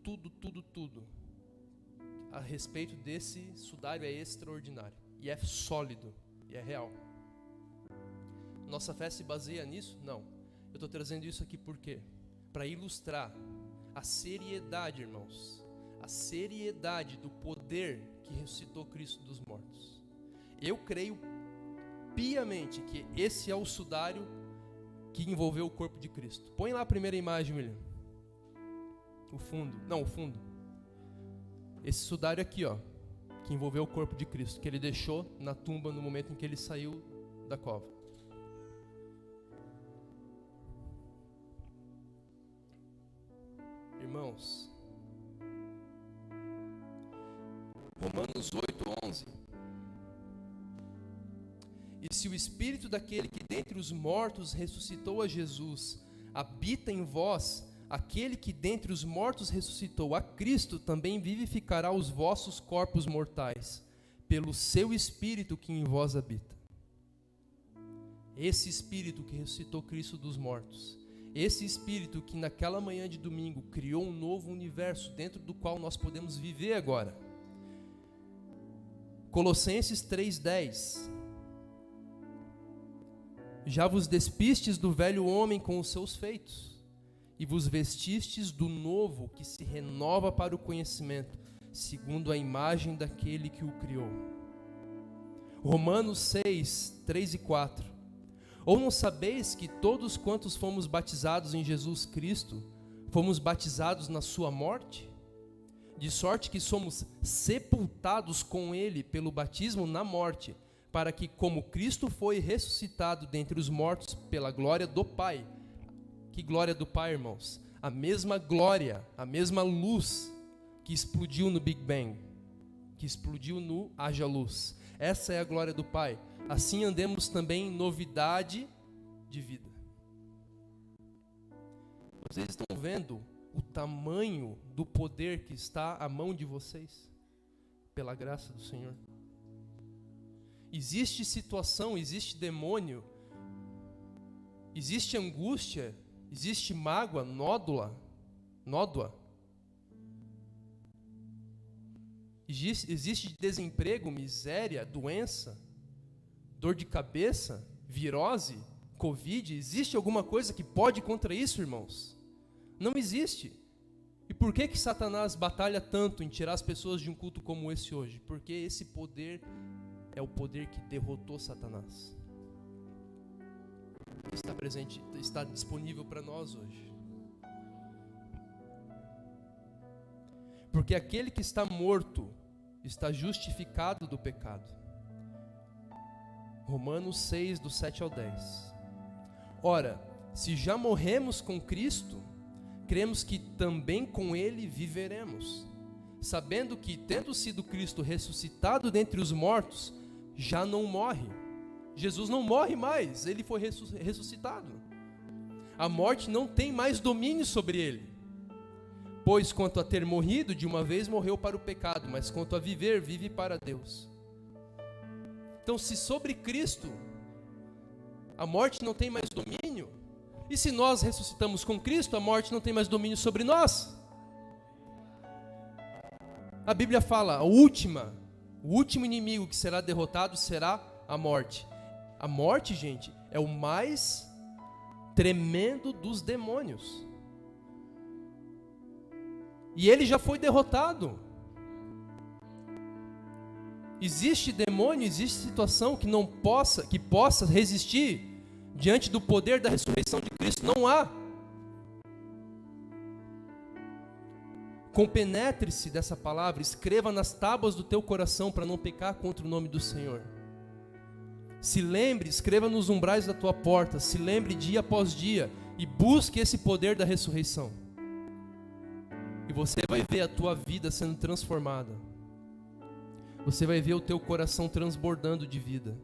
a respeito desse sudário é extraordinário. E é sólido, e é real. Nossa fé se baseia nisso? Não. Eu estou trazendo isso aqui por quê? Para ilustrar a seriedade, irmãos. A seriedade do poder que ressuscitou Cristo dos mortos. Eu creio piamente que esse é o sudário que envolveu o corpo de Cristo. Põe lá a primeira imagem, William. O fundo. Não, o fundo. Esse sudário aqui, ó, que envolveu o corpo de Cristo, que ele deixou na tumba no momento em que ele saiu da cova. Irmãos, Romanos 8:11. E se o Espírito daquele que dentre os mortos ressuscitou a Jesus habita em vós, aquele que dentre os mortos ressuscitou a Cristo também vivificará os vossos corpos mortais, pelo seu Espírito que em vós habita. Esse Espírito que ressuscitou Cristo dos mortos, esse Espírito que naquela manhã de domingo criou um novo universo dentro do qual nós podemos viver agora. Colossenses 3:10. Já vos despistes do velho homem com os seus feitos, e vos vestistes do novo que se renova para o conhecimento, segundo a imagem daquele que o criou. Romanos 6:3 e 4. Ou não sabeis que todos quantos fomos batizados em Jesus Cristo, fomos batizados na sua morte? De sorte que somos sepultados com ele pelo batismo na morte, para que, como Cristo foi ressuscitado dentre os mortos pela glória do Pai. Que glória do Pai, irmãos? A mesma glória, a mesma luz que explodiu no Big Bang, que explodiu no Haja Luz. Essa é a glória do Pai. Assim andemos também em novidade de vida. Vocês estão vendo o tamanho do poder que está à mão de vocês? Pela graça do Senhor. Existe situação, existe demônio, existe angústia, existe mágoa, nódoa. Existe desemprego, miséria, doença, dor de cabeça, virose, Covid. Existe alguma coisa que pode contra isso, irmãos? Não existe. E por que Satanás batalha tanto em tirar as pessoas de um culto como esse hoje? Porque esse poder é o poder que derrotou Satanás. Está presente, está disponível para nós hoje. Porque aquele que está morto está justificado do pecado. Romanos 6, do 7 ao 10. Ora, se já morremos com Cristo, cremos que também com Ele viveremos, sabendo que, tendo sido Cristo ressuscitado dentre os mortos, já não morre. Jesus não morre mais, Ele foi ressuscitado. A morte não tem mais domínio sobre Ele. Pois quanto a ter morrido, de uma vez morreu para o pecado, mas quanto a viver, vive para Deus. Então, se sobre Cristo a morte não tem mais domínio, e se nós ressuscitamos com Cristo, a morte não tem mais domínio sobre nós? A Bíblia fala, o último inimigo que será derrotado será a morte. A morte, gente, é o mais tremendo dos demônios. E ele já foi derrotado. Existe demônio, existe situação que possa resistir diante do poder da ressurreição de Cristo? Não há. Compenetre-se dessa palavra, escreva nas tábuas do teu coração para não pecar contra o nome do Senhor. Se lembre, escreva nos umbrais da tua porta, se lembre dia após dia e busque esse poder da ressurreição. E você vai ver a tua vida sendo transformada. Você vai ver o teu coração transbordando de vida.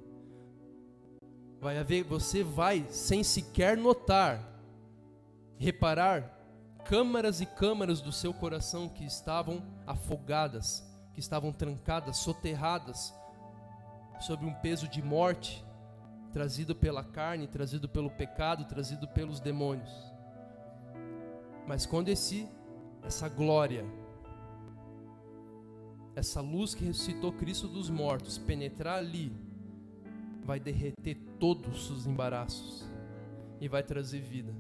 Você vai, sem sequer notar, reparar câmaras e câmaras do seu coração que estavam afogadas, que estavam trancadas, soterradas, sob um peso de morte, trazido pela carne, trazido pelo pecado, trazido pelos demônios. Mas quando essa glória, essa luz que ressuscitou Cristo dos mortos penetrar ali, vai derreter todos os embaraços e vai trazer vida.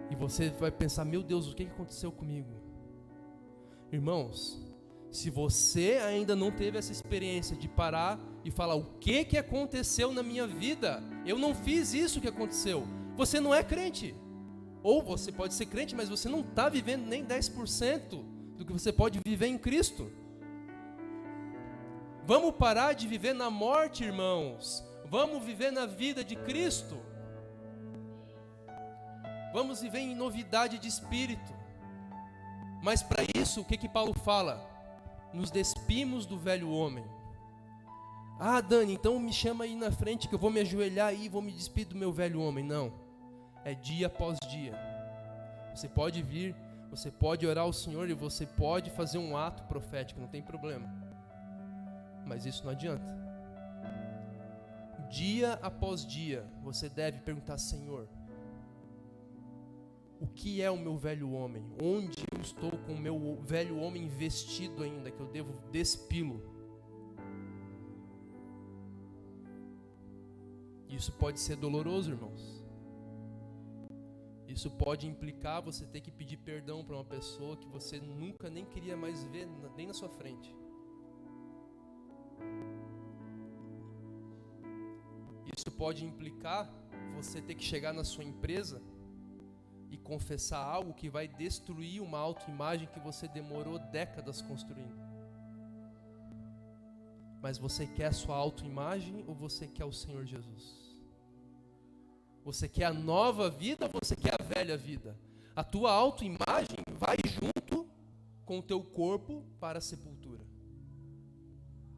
E você vai pensar, meu Deus, o que aconteceu comigo? Irmãos, se você ainda não teve essa experiência de parar e fala: o que aconteceu na minha vida? Eu não fiz isso que aconteceu. Você não é crente. Ou você pode ser crente, mas você não está vivendo nem 10% do que você pode viver em Cristo. Vamos parar de viver na morte, irmãos. Vamos viver na vida de Cristo. Vamos viver em novidade de espírito. Mas para isso, o que Paulo fala? Nos despimos do velho homem. Ah, Dani, então me chama aí na frente que eu vou me ajoelhar aí e vou me despedir do meu velho homem. Não, é dia após dia. Você pode vir, você pode orar ao Senhor e você pode fazer um ato profético, não tem problema. Mas isso não adianta. Dia após dia, você deve perguntar: Senhor, o que é o meu velho homem? Onde eu estou com o meu velho homem vestido ainda, que eu devo despí-lo? Isso pode ser doloroso, irmãos. Isso pode implicar você ter que pedir perdão para uma pessoa que você nunca nem queria mais ver, nem na sua frente. Isso pode implicar você ter que chegar na sua empresa e confessar algo que vai destruir uma autoimagem que você demorou décadas construindo. Mas você quer a sua autoimagem ou você quer o Senhor Jesus? Você quer a nova vida ou você quer a velha vida? A tua autoimagem vai junto com o teu corpo para a sepultura.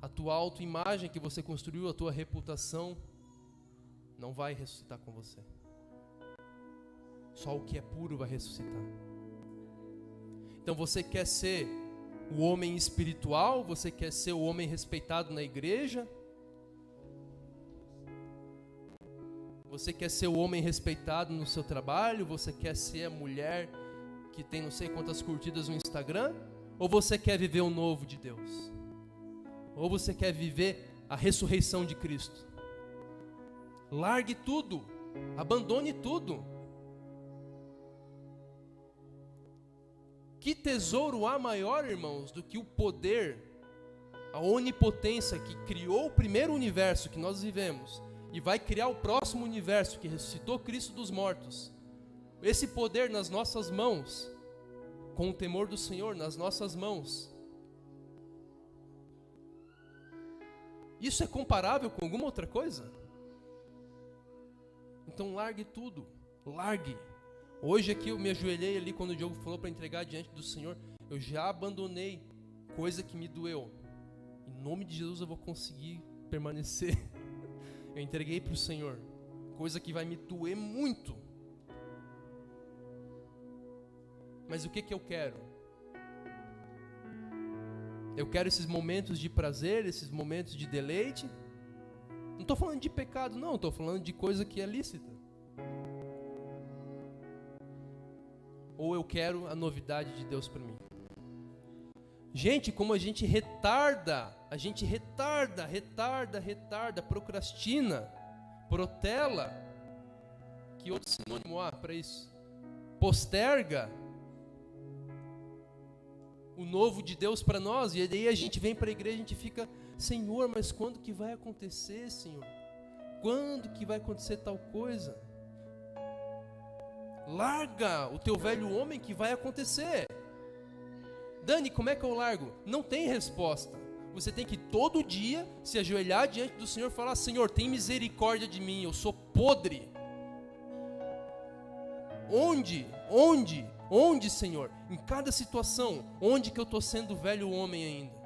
A tua autoimagem que você construiu, a tua reputação, não vai ressuscitar com você. Só o que é puro vai ressuscitar. Então você quer ser o homem espiritual? Você quer ser o homem respeitado na igreja? Você quer ser o homem respeitado no seu trabalho? Você quer ser a mulher que tem não sei quantas curtidas no Instagram? Ou você quer viver o novo de Deus? Ou você quer viver a ressurreição de Cristo? Largue tudo, abandone tudo. Que tesouro há maior, irmãos, do que o poder, a onipotência que criou o primeiro universo que nós vivemos e vai criar o próximo universo que ressuscitou Cristo dos mortos. Esse poder nas nossas mãos, com o temor do Senhor nas nossas mãos. Isso é comparável com alguma outra coisa? Então largue tudo, largue. Hoje aqui eu me ajoelhei ali quando o Diogo falou para entregar diante do Senhor. Eu já abandonei coisa que me doeu. Em nome de Jesus eu vou conseguir permanecer. Eu entreguei para o Senhor coisa que vai me doer muito. Mas o que eu quero? Eu quero esses momentos de prazer, esses momentos de deleite. Não estou falando de pecado, não. Estou falando de coisa que é lícita. Ou eu quero a novidade de Deus para mim? Gente, como a gente retarda, procrastina, protela. Que outro sinônimo há para isso? Posterga o novo de Deus para nós. E daí a gente vem para a igreja e a gente fica: Senhor, mas quando que vai acontecer, Senhor? Quando que vai acontecer tal coisa? Larga o teu velho homem que vai acontecer. Dani, como é que eu largo? Não tem resposta. Você tem que todo dia se ajoelhar diante do Senhor e falar: Senhor, tem misericórdia de mim, eu sou podre. Onde, Senhor? Em cada situação, onde que eu estou sendo velho homem ainda?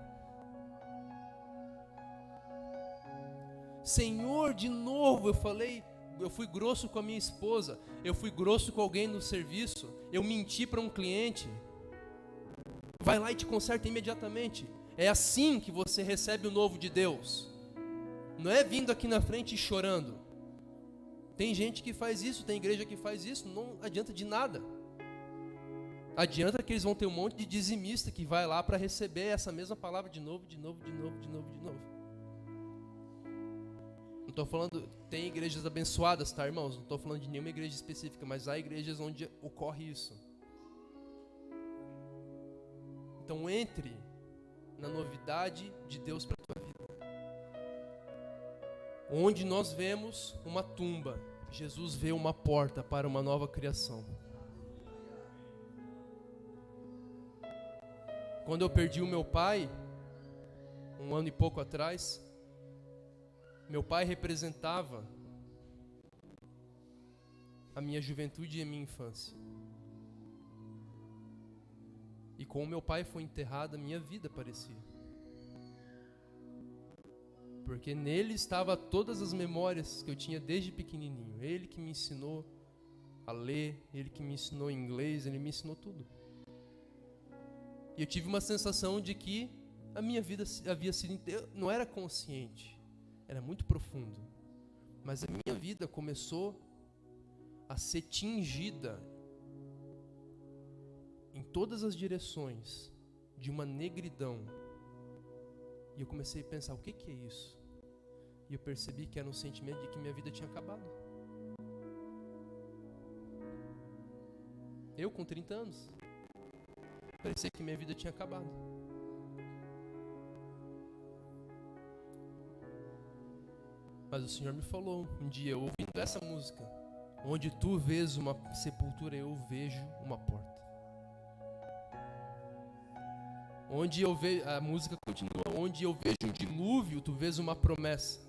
Senhor, de novo, eu fui grosso com a minha esposa, eu fui grosso com alguém no serviço, eu menti para um cliente. Vai lá e te conserta imediatamente. É assim que você recebe o novo de Deus. Não é vindo aqui na frente e chorando. Tem gente que faz isso, tem igreja que faz isso, não adianta de nada. Adianta que eles vão ter um monte de dizimista que vai lá para receber essa mesma palavra de novo. Não estou falando, tem igrejas abençoadas, tá, irmãos? Não estou falando de nenhuma igreja específica, mas há igrejas onde ocorre isso. Então entre na novidade de Deus para a tua vida. Onde nós vemos uma tumba, Jesus vê uma porta para uma nova criação. Quando eu perdi o meu pai, 1 ano e pouco atrás, meu pai representava a minha juventude e a minha infância. E com o meu pai foi enterrada, a minha vida parecia. Porque nele estava todas as memórias que eu tinha desde pequenininho. Ele que me ensinou a ler, ele que me ensinou inglês, ele me ensinou tudo. E eu tive uma sensação de que a minha vida havia sido... Eu não era consciente, era muito profundo. Mas a minha vida começou a ser tingida em todas as direções de uma negridão. E eu comecei a pensar, o que é isso? E eu percebi que era um sentimento de que minha vida tinha acabado. Eu com 30 anos. Parecia que minha vida tinha acabado. Mas o Senhor me falou um dia, ouvindo essa música: onde tu vês uma sepultura, eu vejo uma porta. Onde eu vejo, a música continua, onde eu vejo um dilúvio, tu vês uma promessa.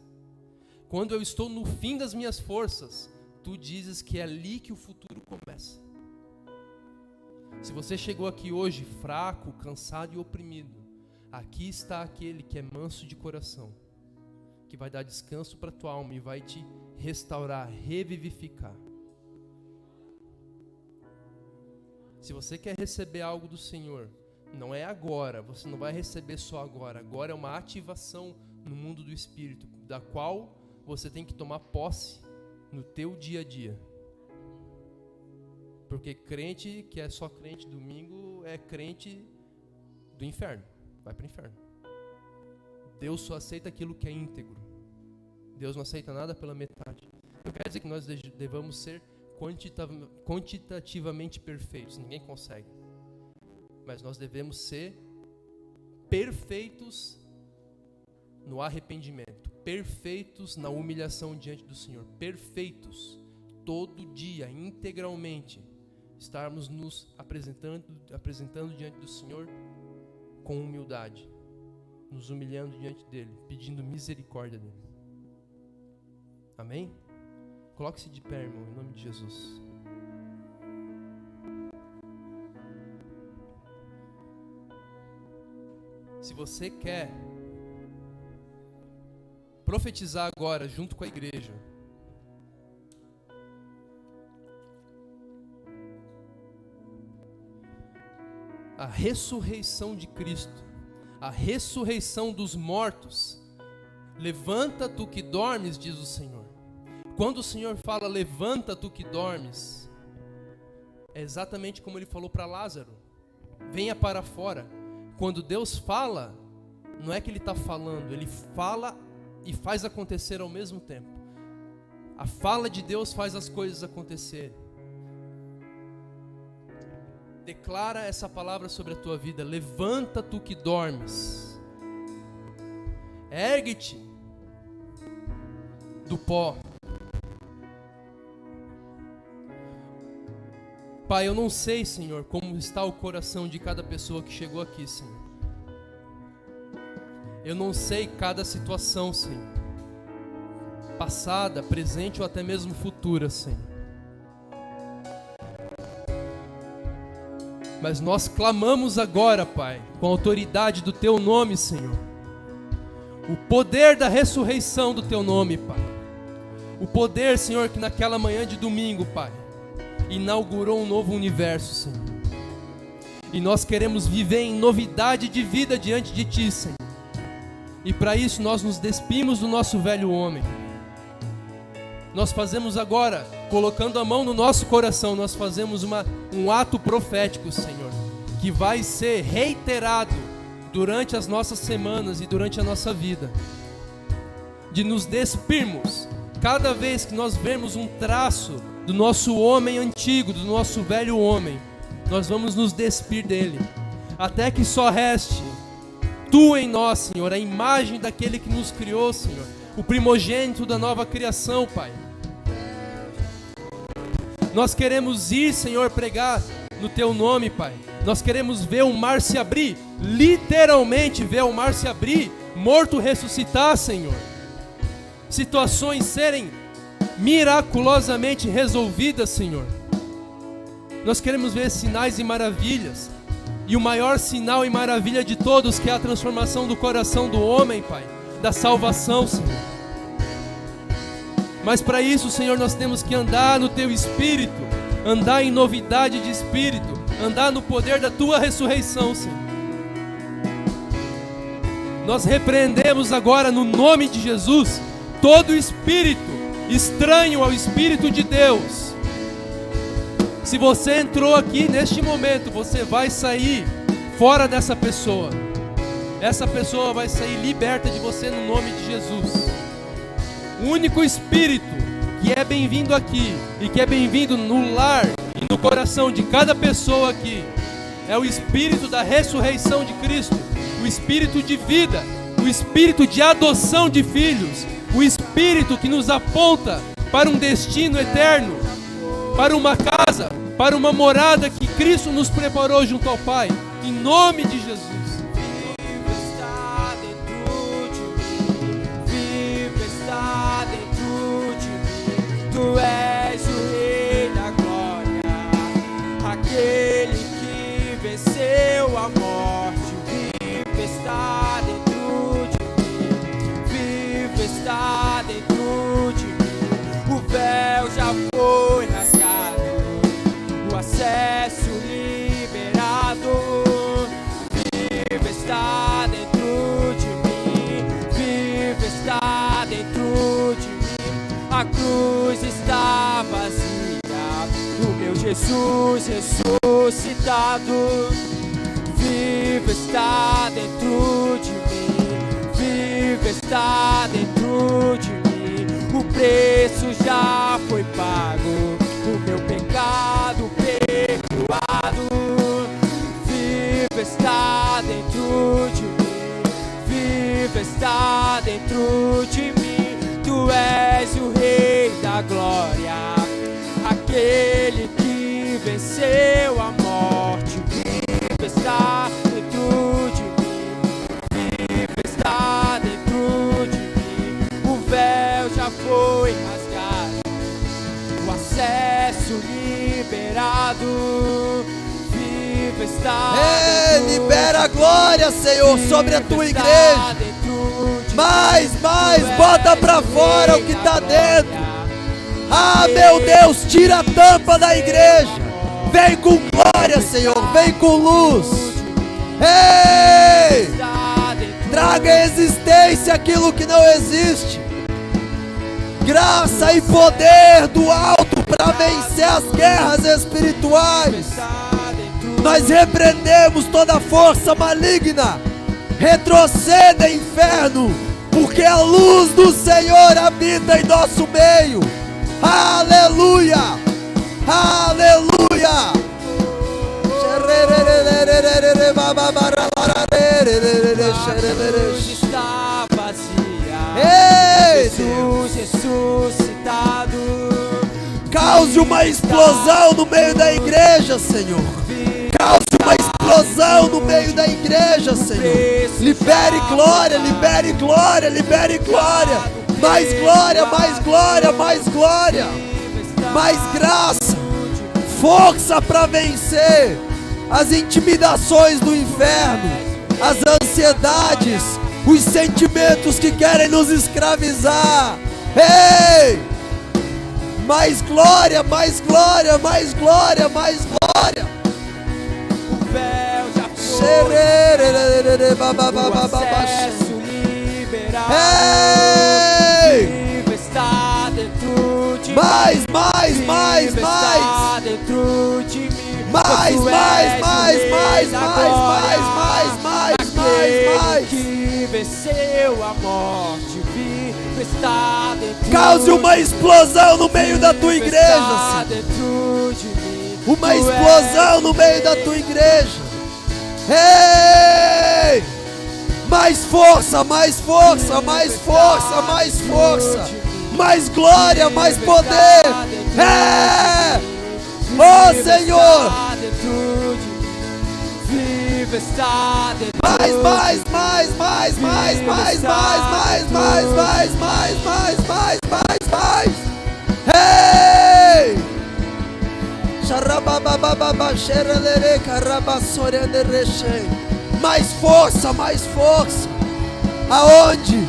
Quando eu estou no fim das minhas forças, tu dizes que é ali que o futuro começa. Se você chegou aqui hoje fraco, cansado e oprimido, aqui está aquele que é manso de coração, que vai dar descanso para a tua alma e vai te restaurar, revivificar. Se você quer receber algo do Senhor, não é agora, você não vai receber só agora. Agora é uma ativação no mundo do Espírito, da qual você tem que tomar posse no teu dia a dia. Porque crente que é só crente domingo é crente do inferno, vai para o inferno. Deus só aceita aquilo que é íntegro. Deus não aceita nada pela metade. Não quer dizer que nós devamos ser quantitativamente perfeitos, ninguém consegue. Mas nós devemos ser perfeitos no arrependimento, perfeitos na humilhação diante do Senhor, perfeitos todo dia, integralmente, estarmos nos apresentando diante do Senhor com humildade, nos humilhando diante dEle, pedindo misericórdia dEle. Amém? Coloque-se de pé, irmão, em nome de Jesus. Se você quer profetizar agora junto com a igreja, a ressurreição de Cristo, a ressurreição dos mortos, levanta tu que dormes, diz o Senhor. Quando o Senhor fala levanta tu que dormes, é exatamente como Ele falou para Lázaro: venha para fora. Quando Deus fala, não é que Ele está falando, Ele fala e faz acontecer ao mesmo tempo. A fala de Deus faz as coisas acontecerem. Declara essa palavra sobre a tua vida: levanta tu que dormes, ergue-te do pó. Pai, eu não sei, Senhor, como está o coração de cada pessoa que chegou aqui, Senhor. Eu não sei cada situação, Senhor, passada, presente ou até mesmo futura, Senhor. Mas nós clamamos agora, Pai, com a autoridade do Teu nome, Senhor, o poder da ressurreição do Teu nome, Pai. O poder, Senhor, que naquela manhã de domingo, Pai, inaugurou um novo universo, Senhor. E nós queremos viver em novidade de vida diante de Ti, Senhor. E para isso nós nos despimos do nosso velho homem. Nós fazemos agora, colocando a mão no nosso coração, nós fazemos um ato profético, Senhor, que vai ser reiterado durante as nossas semanas e durante a nossa vida, de nos despirmos cada vez que nós vemos um traço do nosso homem antigo, do nosso velho homem. Nós vamos nos despir dele, até que só reste Tu em nós, Senhor, a imagem daquele que nos criou, Senhor, o primogênito da nova criação, Pai. Nós queremos ir, Senhor, pregar no Teu nome, Pai. Nós queremos ver o mar se abrir, literalmente ver o mar se abrir, morto ressuscitar, Senhor. Situações serem miraculosamente resolvidas, Senhor. Nós queremos ver sinais e maravilhas. E o maior sinal e maravilha de todos, que é a transformação do coração do homem, Pai, da salvação, Senhor. Mas para isso, Senhor, nós temos que andar no Teu Espírito, andar em novidade de Espírito, andar no poder da Tua ressurreição, Senhor. Nós repreendemos agora, no nome de Jesus, todo espírito estranho ao Espírito de Deus. Se você entrou aqui neste momento, você vai sair fora dessa pessoa. Essa pessoa vai sair liberta de você no nome de Jesus. O único espírito que é bem-vindo aqui e que é bem-vindo no lar e no coração de cada pessoa aqui é o espírito da ressurreição de Cristo, o espírito de vida, o espírito de adoção de filhos, o espírito que nos aponta para um destino eterno, para uma casa, para uma morada que Cristo nos preparou junto ao Pai, em nome de Jesus. Viva está dentro de mim, viva está dentro de mim. Tu és o Rei da glória, aquele que venceu a morte. Viva está dentro de mim, viva está dentro de mim. O véu já foi rasgado, o acesso liberado. Viva está dentro de mim, viva está dentro de mim. A cruz está vazia, o meu Jesus ressuscitado. Viva está dentro de mim, viva está dentro de mim. O preço já foi pago, o meu pecado perdoado. Viva está dentro de mim, viva está dentro de mim. Tu és o Rei da glória, aquele que venceu a morte. Viva está dentro de mim, viva está dentro de mim. O véu já foi rasgado, o acesso liberado. Viva está dentro. Libera a glória, Senhor, sobre a tua igreja. Mais, bota pra fora o que tá dentro. Ah, meu Deus, tira a tampa da igreja. Vem com glória, Senhor, vem com luz. Ei! Traga à existência aquilo que não existe. Graça e poder do alto para vencer as guerras espirituais. Nós repreendemos toda força maligna. Retroceda, inferno, porque a luz do Senhor habita em nosso meio. Aleluia, aleluia. Está vazia. Ei, Jesus ressuscitado. Cause uma explosão no meio da igreja, Senhor. Cause uma explosão no meio da igreja, Senhor. Libere glória, libere glória, libere glória. Mais glória, mais glória, mais glória. Mais graça. Força para vencer as intimidações do inferno, as ansiedades, os sentimentos que querem nos escravizar. Ei! Mais glória, mais glória, mais glória, mais glória. O véu já foi, o acesso liberado. Ei! Viva está dentro de mim. Mais. Está dentro de mim. Mais. Aquele que venceu a morte. Viva está dentro. Cause uma explosão no meio da tua igreja, Está Senhor. dentro de mim. Uma explosão no meio da tua igreja. Ei! Mais força, mais força, mais força, mais força. Mais glória, mais poder. É! Oh Senhor! Mais, mais, mais, mais, mais, mais, mais, mais, mais, mais, mais, mais, mais, mais, mais. Hey! Mais força, mais força. Aonde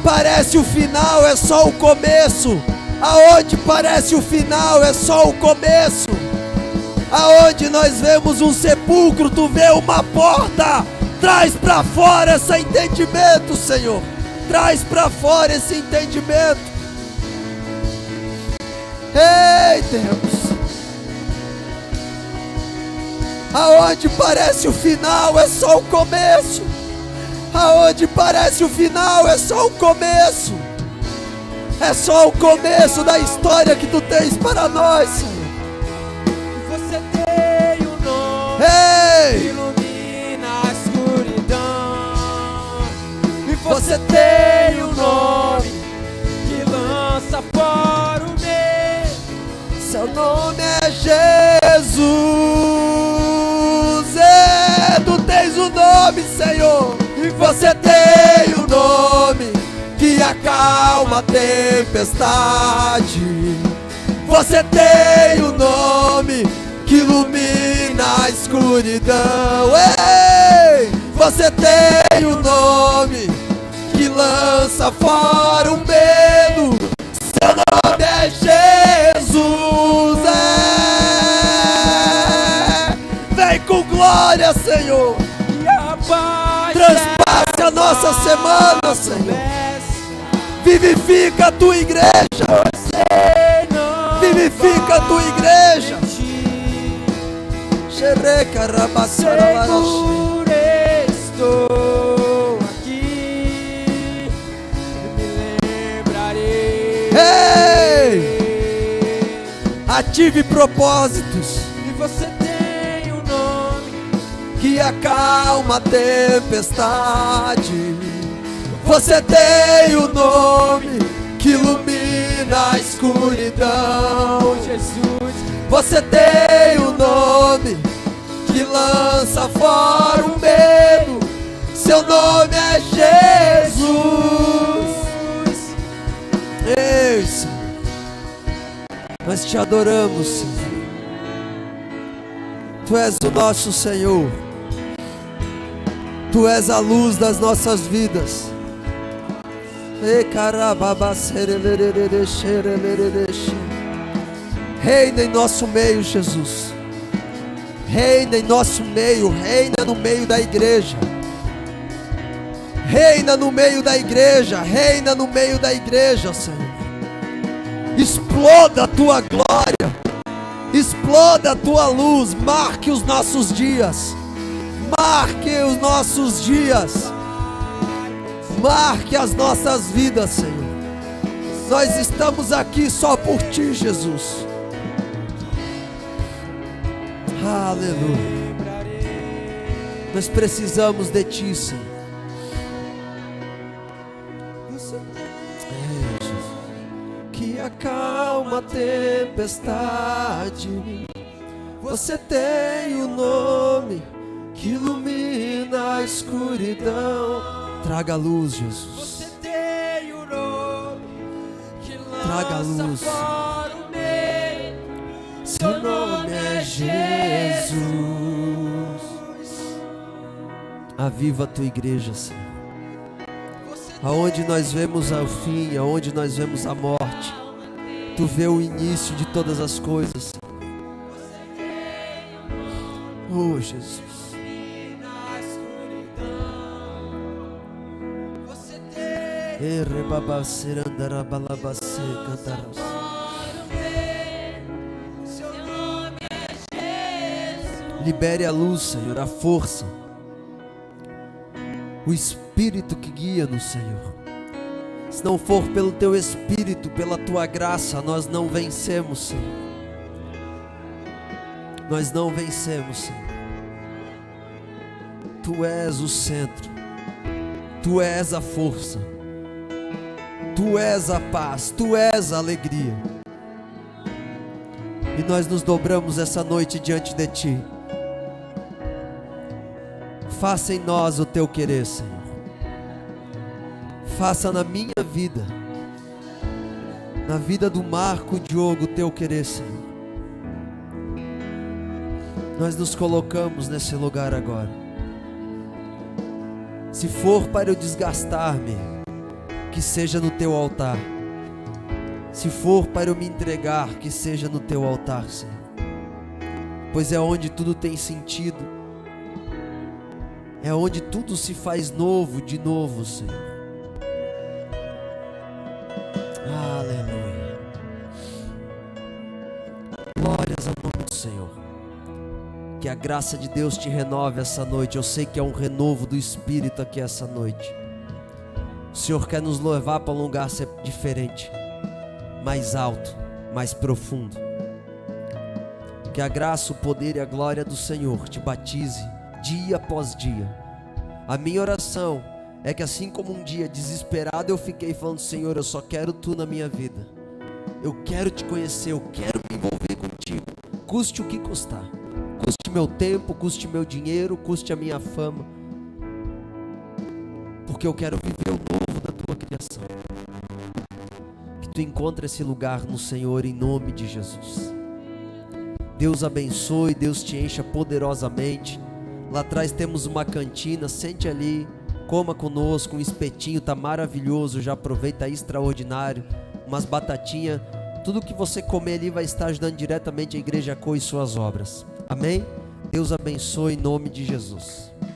parece o final é só o começo. Aonde parece o final é só o começo. Aonde nós vemos um sepulcro, tu vê uma porta. Traz para fora esse entendimento, Senhor. Traz para fora esse entendimento. Ei, Deus. Aonde parece o final é só o começo. Aonde parece o final é só o começo. É só o começo da história que tu tens para nós, Senhor. Você tem um nome que ilumina a escuridão. E você tem um nome que lança fora o medo. Seu nome é Jesus. Tu tens um nome, Senhor. E você tem um nome que acalma a tempestade. Você tem um nome que ilumina a escuridão. Ei! Você tem um nome que lança fora o medo. Seu nome é Jesus. Vem com glória, Senhor. Transpasse a nossa semana, Senhor. Vivifica a tua igreja. Vivifica a tua igreja. Seguro estou aqui, me lembrarei. Ei! Ative propósitos. E você tem um nome que acalma a tempestade. Você tem o nome que ilumina a escuridão. Jesus. Você tem o nome que lança fora o medo. Seu nome é Jesus. Ei, Senhor, nós te adoramos, Senhor. Tu és o nosso Senhor. Tu és a luz das nossas vidas. Reina em nosso meio, Jesus. Reina em nosso meio. Reina no meio da igreja. Reina no meio da igreja. Reina no meio da igreja, Senhor. Exploda a tua glória. Exploda a tua luz. Marque os nossos dias. Marque os nossos dias. Marque as nossas vidas, Senhor. Nós estamos aqui só por Ti, Jesus. Aleluia. Nós precisamos de Ti, Senhor. Que acalma a tempestade. Você tem um nome que ilumina a escuridão. Traga a luz, Jesus. Você tem um nome que Traga a lança luz. fora o medo. Seu nome é Jesus. Aviva a tua igreja, Senhor. Aonde nós vemos o fim, aonde nós vemos a morte, Tu vê o início de todas as coisas. Oh, Jesus. Libere a luz, Senhor, a força, o Espírito que guia-nos, Senhor. Se não for pelo Teu Espírito, pela Tua graça, nós não vencemos, Senhor. Nós não vencemos, Senhor. Tu és o centro. Tu és a força, Tu és a paz, Tu és a alegria. E nós nos dobramos essa noite diante de Ti. Faça em nós o Teu querer, Senhor. Faça na minha vida, na vida do Marco Diogo, o Teu querer, Senhor. Nós nos colocamos nesse lugar agora. Se for para eu desgastar-me, que seja no Teu altar. Se for para eu me entregar, que seja no Teu altar, Senhor. Pois é onde tudo tem sentido. É onde tudo se faz novo, de novo, Senhor. Aleluia. Glórias ao nome do Senhor. Que a graça de Deus te renove essa noite. Eu sei que é um renovo do Espírito aqui essa noite. O Senhor quer nos levar para um lugar diferente, mais alto, mais profundo. Que a graça, o poder e a glória do Senhor te batize dia após dia. A minha oração é que assim como um dia desesperado eu fiquei falando: Senhor, eu só quero Tu na minha vida. Eu quero Te conhecer, eu quero me envolver contigo, custe o que custar. Custe meu tempo, custe meu dinheiro, custe a minha fama, porque eu quero viver o novo da Tua criação. Que Tu encontre esse lugar no Senhor, em nome de Jesus. Deus abençoe, Deus te encha poderosamente. Lá atrás temos uma cantina, sente ali, coma conosco, um espetinho, tá maravilhoso, já aproveita, é extraordinário, umas batatinhas, tudo que você comer ali vai estar ajudando diretamente a Igreja Coa e suas obras. Amém? Deus abençoe em nome de Jesus.